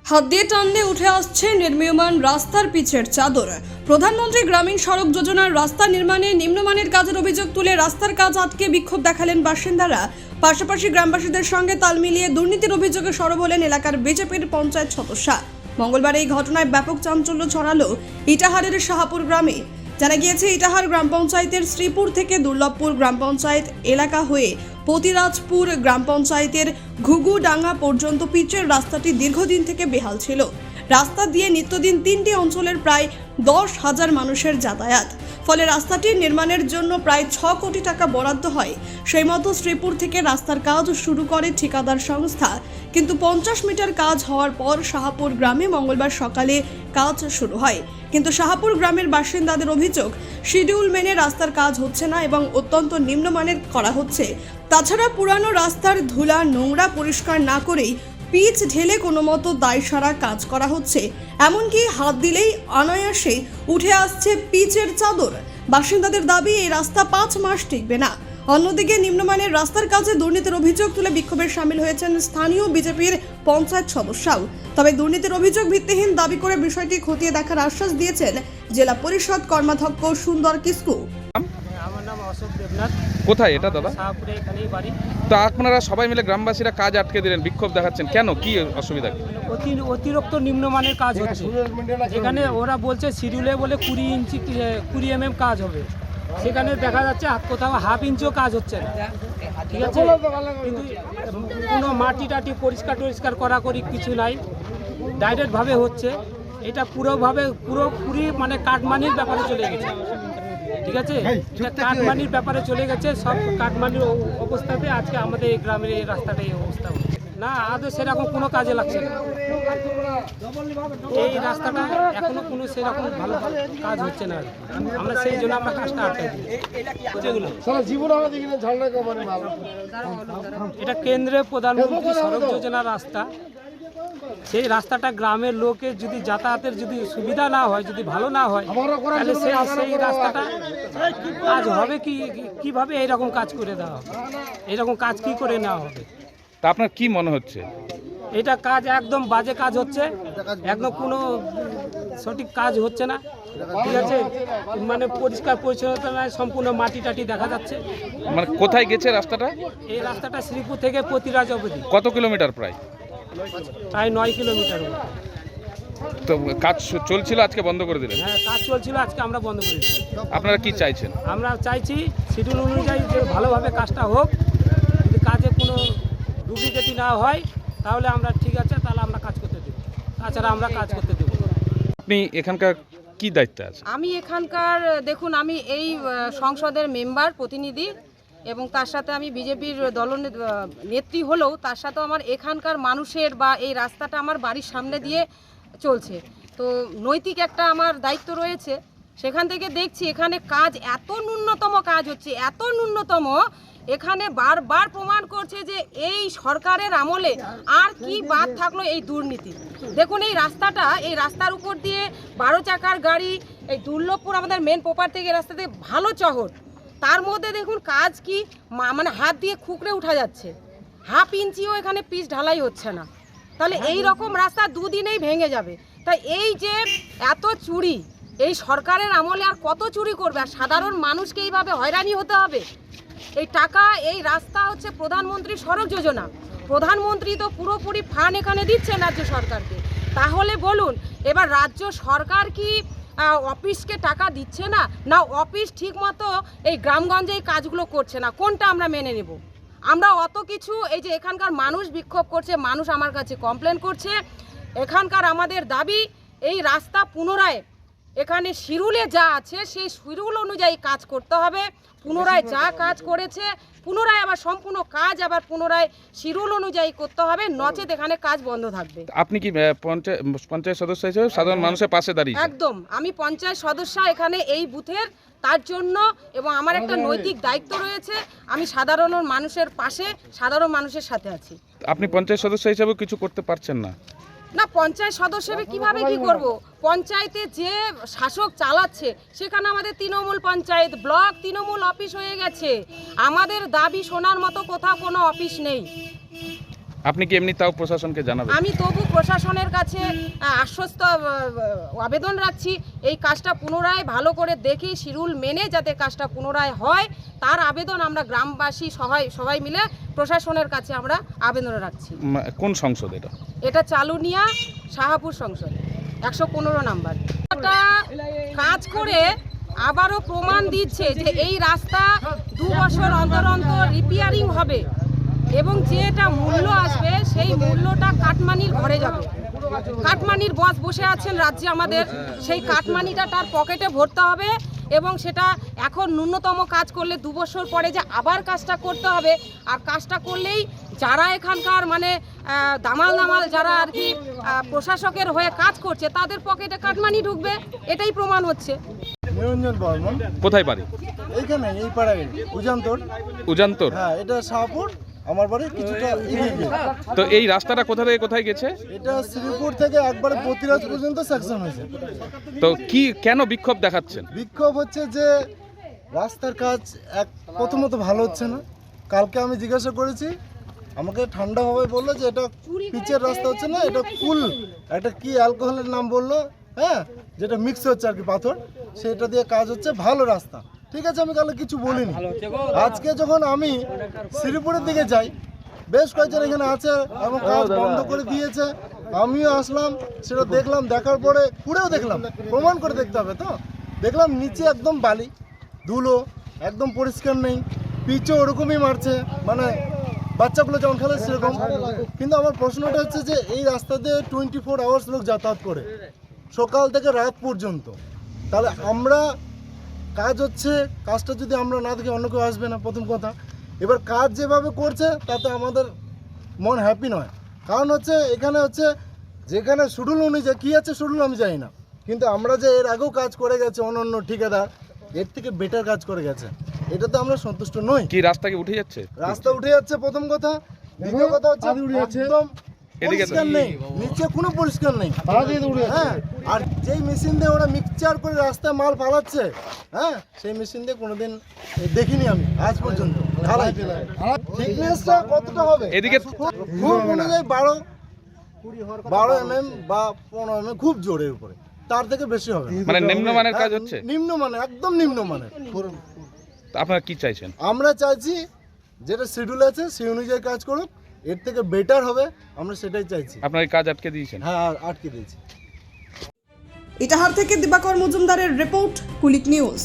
হাত দিয়ে টানলে উঠে আসছে নির্মীয়মান রাস্তার পিচের চাদর। প্রধানমন্ত্রী গ্রামীণ সড়ক যোজনার রাস্তা নির্মাণে নিম্নমানের কাজের অভিযোগ তুলে রাস্তার কাজ আটকে বিক্ষোভ দেখালেন বাসিন্দারা। পাশাপাশি গ্রামবাসীদের সঙ্গে তাল মিলিয়ে দুর্নীতির অভিযোগে সরব হলেন এলাকার বিজেপির পঞ্চায়েত সদস্যা। মঙ্গলবার এই ঘটনায় ব্যাপক চাঞ্চল্য ছড়ালো ইটাহারের শাহপুর গ্রামে। জানা গিয়েছে, ইটাহার গ্রাম পঞ্চায়েতের শ্রীপুর থেকে দুর্লভপুর গ্রাম পঞ্চায়েত এলাকা হয়ে পতিরাজপুর গ্রাম পঞ্চায়েতের ঘুঘুডাঙ্গা পর্যন্ত পিচের রাস্তাটি দীর্ঘদিন থেকে বেহাল ছিল। রাস্তা দিয়ে নিত্যদিন 3টি অঞ্চলের প্রায় 10,000 মানুষের যাতায়াত। ফলে রাস্তাটির নির্মাণের জন্য প্রায় 6 কোটি টাকা বরাদ্দ হয়। সেই মতো শ্রীপুর থেকে রাস্তার কাজ শুরু করে ঠিকাদার সংস্থা। কিন্তু 50 মিটার কাজ হওয়ার পর শাহপুর গ্রামে মঙ্গলবার সকালে কাজ শুরু হয়। কিন্তু শাহপুর গ্রামের বাসিন্দাদের অভিযোগ, শিডিউল মেনে রাস্তার কাজ হচ্ছে না এবং অত্যন্ত নিম্নমানের করা হচ্ছে। তাছাড়া পুরানো রাস্তার ধুলা নোংরা পরিষ্কার না করেই পিচ ঢেলে কোনো মতো দায়সারা কাজ করা হচ্ছে। এমনকি হাত দিলেই অনায়াসে উঠে আসছে পিচের চাদর। বাসিন্দাদের দাবি, এই রাস্তা 5 মাস টিকবে না। অন্যদিকে নিম্নমানের রাস্তার কাজে দুর্নীতির অভিযোগ তুলে বিক্ষোভে সামিল হয়েছেন স্থানীয় বিজেপির পঞ্চায়েত সদস্যরাও। তবে দুর্নীতির অভিযোগ ভিত্তিহীন দাবি করে বিষয়টি খতিয়ে দেখার আশ্বাস দিয়েছেন জেলা পরিষদ কর্মাধ্যক্ষ সুন্দর কিসকু। আমার নাম অশোক দেবনাথ। কোথায় এটা দাদা? শাহপুরে, এখানেই বাড়ি। তো আপনারা সবাই মিলে গ্রামবাসীরা কাজ আটকে দিলেন, বিক্ষোভ দেখাচ্ছেন কেন? কি অসুবিধা? অতিরিক্ত নিম্নমানের কাজ হচ্ছে। এখানে ওরা বলছে শিডিউলে বলে 20 mm কাজ হবে, সেখানে দেখা যাচ্ছে কোথাও ½ ইঞ্চিও কাজ হচ্ছে না। ঠিক আছে, কিন্তু কোনো মাটি টাটি পরিষ্কার করি কিছু নাই, ডাইরেক্টভাবে হচ্ছে। এটা পুরোপুরি মানে কাটমানির ব্যাপারে চলে গেছে। ঠিক আছে, এটা কাটমানির ব্যাপারে চলে গেছে। সব কাটমানির অবস্থাতে আজকে আমাদের এই গ্রামের এই রাস্তাটা এই অবস্থা হচ্ছে না। আদৌ সেরকম কোনো কাজে লাগছে না। এই রাস্তাটা এখনো কোনো সেরকম ভালো কাজ হচ্ছে না। আমরা সেই জন্য আমরা কাজটা আটকাই দিই। এটা কেন্দ্রের প্রধানমন্ত্রী সড়ক যোজনা রাস্তা। সেই রাস্তাটা গ্রামের লোকের যদি যাতায়াতের যদি সুবিধা না হয়, যদি ভালো না হয়, তাহলে সেই রাস্তাটা কাজ হবে কিভাবে? এইরকম কাজ করে দেওয়া হবে, এইরকম কাজ কি করে নেওয়া হবে? তা আপনার কি মনে হচ্ছে? এটা কাজ একদম বাজে কাজ হচ্ছে, একদম কোনো সঠিক কাজ হচ্ছে না। ঠিক আছে, মানে পরিষ্কার পরিচ্ছন্নতা নয়, সম্পূর্ণ মাটি টাটি দেখা যাচ্ছে। মানে কোথায় গেছে রাস্তাটা? এই রাস্তাটা শ্রীপুর থেকে পতিরাজ অবধি। কত কিলোমিটার? প্রায় 9 কিলোমিটার। তো কাজ চলছিল, আজকে বন্ধ করে দিলেন? হ্যাঁ, কাজ চলছিল, আজকে আমরা বন্ধ করে দিচ্ছি। আপনারা কি চাইছেন? আমরা চাইছি শিডিউল অনুযায়ী যে ভালোভাবে কাজটা হোক। যদি কাজে কোনো ডুপ্লিকেটি না হয় তাহলে আমরা ঠিক আছে, তাহলে আমরা কাজ করতে দেব, তাছাড়া আমরা কাজ করতে দেব। আপনি এখানকার কি দায়িত্বে আছেন? আমি এখানকার দেখুন, আমি এই সংসদের মেম্বার প্রতিনিধি এবং তার সাথে আমি বিজেপির নেত্রী হলেও তার সাথেও আমার এখানকার মানুষের বা এই রাস্তাটা আমার বাড়ির সামনে দিয়ে চলছে, তো নৈতিক একটা আমার দায়িত্ব রয়েছে। সেখান থেকে দেখছি এখানে কাজ এত ন্যূনতম কাজ হচ্ছে, এত ন্যূনতম। এখানে বারবার প্রমাণ করছে যে এই সরকারের আমলে আর কি বাদ থাকলো এই দুর্নীতি। দেখুন এই রাস্তাটা, এই রাস্তার উপর দিয়ে 12 চাকার গাড়ি, এই দুর্লভপুর আমাদের মেন প্রপার থেকে রাস্তাতে ভালো চহর, তার মধ্যে দেখুন কাজ কি মানে হাত দিয়ে খুকড়ে উঠা যাচ্ছে। ½ ইঞ্চিও এখানে পিচ ঢালাই হচ্ছে না। তাহলে এই রকম রাস্তা 2 দিনেই ভেঙে যাবে। তাই এই যে এত চুরি এই সরকারের আমলে আর কত চুরি করবে? আর সাধারণ মানুষকে এইভাবে হয়রানি হতে হবে? এই টাকা, এই রাস্তা হচ্ছে প্রধানমন্ত্রী সড়ক যোজনা। প্রধানমন্ত্রী তো পুরোপুরি ফান্ড এখানে দিচ্ছেন রাজ্য সরকারকে। তাহলে বলুন, এবার রাজ্য সরকার কি অফিসকে টাকা দিচ্ছে না, না অফিস ঠিক মতো এই গ্রামগঞ্জে এই কাজগুলো করছে না? কোনটা আমরা মেনে নেব? আমরা অত কিছু, এই যে এখানকার মানুষ বিক্ষোভ করছে, মানুষ আমার কাছে কমপ্লেন করছে। এখানকার আমাদের দাবি, এই রাস্তা পুনরায় এখানে শিডিউলে যা আছে সেই শিডিউল অনুযায়ী কাজ করতে হবে। পুনরায় যা কাজ করেছে পুনরায় আবার সম্পূর্ণ কাজ আবার পুনরায় শিডিউল অনুযায়ী করতে হবে, নচেত এখানে কাজ বন্ধ থাকবে। আপনি কি পঞ্চায়েত সদস্য হিসেবে সাধারণ মানুষের পাশে দাঁড়িয়ে? একদম, আমি পঞ্চায়েত সদস্য এখানে এই বুথের, তার জন্য এবং আমার একটা নৈতিক দায়িত্ব রয়েছে। আমি সাধারণ মানুষের পাশে, সাধারণ মানুষের সাথে আছি। আপনি পঞ্চায়েত সদস্য হিসেবে কিছু করতে পারছেন না? না, পঞ্চায়েত সদস্য হিসেবে কিভাবে কি করব? পঞ্চায়েতে যে শাসক চালাচ্ছে সেখানে আমাদের তৃণমূল পঞ্চায়েত, ব্লক তৃণমূল অফিস হয়ে গেছে। আমাদের দাবি শোনার মতো কোথাও কোনো অফিস নেই। আপনি কি এমনি তাও প্রশাসনকে জানাবেন? আমি তবু প্রশাসনের কাছে আশ্বস্ত আবেদন রাখছি, এই কাজটা পুনরায় ভালো করে দেখে শিডিউল মেনে যাতে কাজটা পুনরায় হয়, তার আবেদন আমরা গ্রামবাসী সবাই মিলে প্রশাসনের কাছে আমরা আবেদন রাখছি। কোন সংসদ এটা? এটা চালুনিয়া শাহাপুর সংসদ 115 নাম্বার। এটা কাজ করে আবারও প্রমাণ দিচ্ছে যে এই রাস্তা 2 বছর অন্তর অন্তর রিপেয়ারিং হবে এবং যে এটা মূল্য আসবে সেই মূল্যটা কাটমানির ঘরে যাবে। কাটমানির বস বসে আছেন রাজ্যে আমাদের, সেই কাটমানিটা তার পকেটে ভরতে হবে এবং সেটা এখন ন্যূনতম কাজ করলে 2 বছর পরে যে আবার কাজটা করতে হবে, আর কাজটা করলেই যারা এখানকার মানে দামাল যারা আর কি প্রশাসকের হয়ে কাজ করছে তাদের পকেটে কাটমানি ঢুকবে, এটাই প্রমাণ হচ্ছে। নিরঞ্জন বর্মন। কোথায় বাড়ি? এইখানে এই পাড়ায় উজান্তর। উজান্তর? হ্যাঁ, এটা শাহপুর, আমার বাড়ি কিছুটা এগিয়ে গিয়ে। তো এই রাস্তাটা কোথা থেকে কোথায় গেছে? এটা শ্রীপুর থেকে একবারে পতিরাজ পর্যন্ত সেকশন হয়েছে। তো কি কেন বিক্ষোভ দেখাচ্ছেন? বিক্ষোভ হচ্ছে যে রাস্তার কাজ প্রথমত ভালো হচ্ছে না। কালকে আমি জিজ্ঞাসা করেছি, আমাকে ঠান্ডাভাবে বললো যে এটা পিচের রাস্তা হচ্ছে না, এটা কুল একটা কি অ্যালকোহলের নাম বললো, হ্যাঁ, যেটা মিক্স হচ্ছে আর কি পাথর, সেটা দিয়ে কাজ হচ্ছে, ভালো রাস্তা। ঠিক আছে, আমি কালকে কিছু বলিনি। আজকে যখন আমি শ্রীপুরের দিকে যাই, বেশ কয়েকজন এখানে আছে এবং কাজ বন্ধ করে দিয়েছে, আমিও আসলাম, সেটা দেখলাম, দেখার পরে পুরেও দেখলাম, প্রমাণ করে দেখতে হবে তো, দেখলাম নিচে একদম বালি ধুলো, একদম পরিষ্কার নেই, পিচও ওরকমই মারছে, মানে বাচ্চাগুলো যেমন খেলে সেরকম। কিন্তু আমার প্রশ্নটা হচ্ছে যে এই রাস্তা দিয়ে 24 আওয়ার্স লোক যাতায়াত করে সকাল থেকে রাত পর্যন্ত, তাহলে আমরা কাজ হচ্ছে, কাজটা যদি আমরা না দেখি অন্য কেউ আসবে না, প্রথম কথা। এবার কাজ যেভাবে করছে তাতে আমাদের মন হ্যাপি নয়, কারণ হচ্ছে এখানে হচ্ছে যেখানে শিডিউল অনুযায়ী কী আছে শিডিউল আমি জানি না, কিন্তু আমরা যে এর আগেও কাজ করে গেছে অন্য ঠিকাদার, এর থেকে বেটার কাজ করে গেছে, এটাতে আমরা সন্তুষ্ট নই। কি রাস্তা কি উঠে যাচ্ছে? রাস্তা উঠে যাচ্ছে প্রথম কথা, দ্বিতীয় কথা হচ্ছে একদম পরিষ্কার নেই, নিচে কোনো পরিষ্কার নেই। হ্যাঁ, আর যেই মেশিন দিয়ে ওরা মিক্সচার করে রাস্তায় মাল ফালাচ্ছে, হ্যাঁ, সেই মেশিন দিয়ে কোনোদিন দেখিনি আমি আজ পর্যন্ত। থিকনেসটা কতটা হবে এদিকে? খুব অনুযায়ী 12 mm বা 15 mm, খুব জোরের উপরে, তার থেকে বেশি হবে। মানে নিম্নমানের কাজ হচ্ছে? নিম্নমানের, একদম নিম্নমানের। আপনারা কি চাইছেন? আমরা চাইছি যেটা শিডিউল আছে সেই অনুযায়ী কাজ করুক, এর থেকে বেটার হবে, আমরা সেটাই চাইছি। আপনার এই কাজ আটকে দিয়েছেন? হ্যাঁ, আটকে দিয়েছি। ইটাহার থেকে দিবাকর মজুমদারের রিপোর্ট, কুলিক নিউজ।